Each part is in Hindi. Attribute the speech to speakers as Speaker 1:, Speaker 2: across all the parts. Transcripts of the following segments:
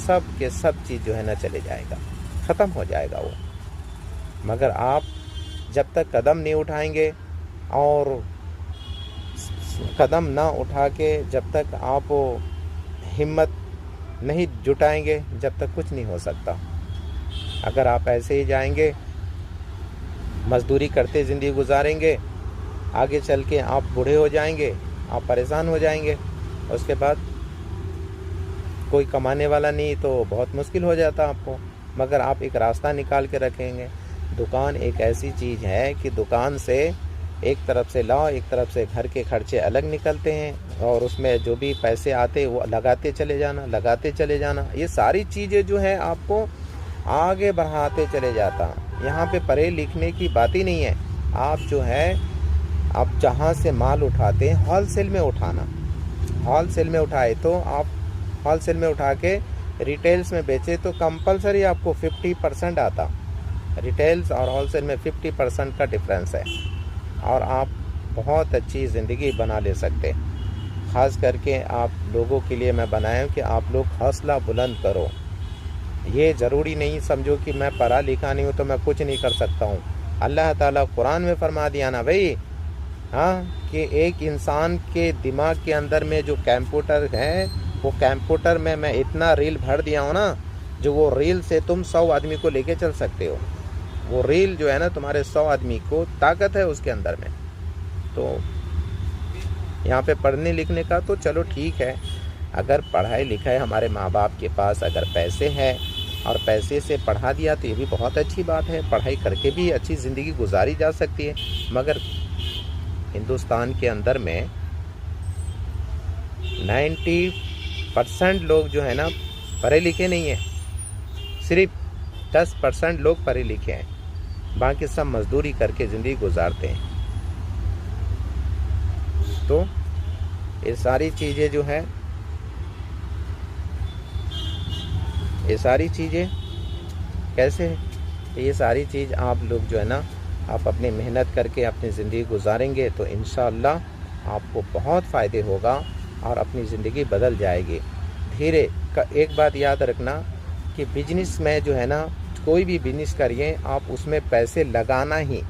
Speaker 1: सब के सब चीज़ जो है ना चले जाएगा, ख़त्म हो जाएगा वो। मगर आप जब तक कदम नहीं उठाएंगे और कदम ना उठा के जब तक आप हिम्मत नहीं जुटाएंगे, जब तक कुछ नहीं हो सकता। अगर आप ऐसे ही जाएंगे, मजदूरी करते ज़िंदगी गुजारेंगे, आगे चल के आप बूढ़े हो जाएंगे, आप परेशान हो जाएंगे, उसके बाद कोई कमाने वाला नहीं तो बहुत मुश्किल हो जाता आपको। मगर आप एक रास्ता निकाल के रखेंगे। दुकान एक ऐसी चीज़ है कि दुकान से एक तरफ से लाओ, एक तरफ से घर के खर्चे अलग निकलते हैं और उसमें जो भी पैसे आते वो लगाते चले जाना। ये सारी चीज़ें जो है आपको आगे बढ़ाते चले जाता। यहाँ पे पढ़े लिखने की बात ही नहीं है। आप जो है आप जहाँ से माल उठाते हैं होलसेल में उठाना, होलसेल में उठाए तो आप होलसेल में उठा के रिटेल्स में बेचे तो कंपलसरी आपको 50% आता। रिटेल्स और होलसेल में 50% का डिफरेंस है और आप बहुत अच्छी ज़िंदगी बना ले सकते। ख़ास करके आप लोगों के लिए मैं बनाया हूँ कि आप लोग हौसला बुलंद करो। ये ज़रूरी नहीं समझो कि मैं पढ़ा लिखा नहीं हूँ तो मैं कुछ नहीं कर सकता हूँ। अल्लाह ताला कुरान में फरमा दिया ना भाई, हाँ, कि एक इंसान के दिमाग के अंदर में जो कंप्यूटर है, वो कंप्यूटर में मैं इतना रील भर दिया हूँ ना, जो वो रील से तुम 100 आदमी को लेके चल सकते हो। वो रील जो है ना तुम्हारे 100 आदमी को ताकत है उसके अंदर में। तो यहाँ पे पढ़ने लिखने का तो चलो ठीक है, अगर पढ़ाई लिखाई हमारे माँ बाप के पास अगर पैसे हैं और पैसे से पढ़ा दिया तो ये भी बहुत अच्छी बात है। पढ़ाई करके भी अच्छी ज़िंदगी गुजारी जा सकती है। मगर हिंदुस्तान के अंदर में 90% लोग जो है ना पढ़े लिखे नहीं हैं, सिर्फ 10% लोग पढ़े लिखे हैं, बाकी सब मजदूरी करके ज़िंदगी गुजारते हैं। तो ये सारी चीज़ें जो है, ये सारी चीज़ें कैसे है, ये सारी चीज़ आप लोग जो है ना आप अपनी मेहनत करके अपनी ज़िंदगी गुजारेंगे तो इंशाअल्लाह आपको बहुत फ़ायदे होगा और अपनी ज़िंदगी बदल जाएगी धीरे। एक बात याद रखना कि बिजनेस में जो है ना, कोई भी बिजनेस करिए आप उसमें पैसे लगाना ही,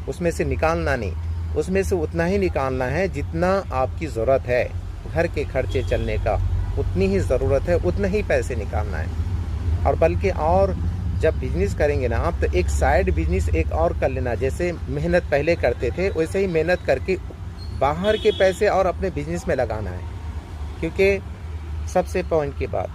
Speaker 1: उसमें से निकालना नहीं। उसमें से उतना ही निकालना है जितना आपकी ज़रूरत है। घर के खर्चे चलने का उतनी ही ज़रूरत है, उतना ही पैसे निकालना है। और बल्कि और जब बिजनेस करेंगे ना आप, तो एक साइड बिजनेस एक और कर लेना। जैसे मेहनत पहले करते थे वैसे ही मेहनत करके बाहर के पैसे और अपने बिजनेस में लगाना है। क्योंकि सबसे पॉइंट की बात,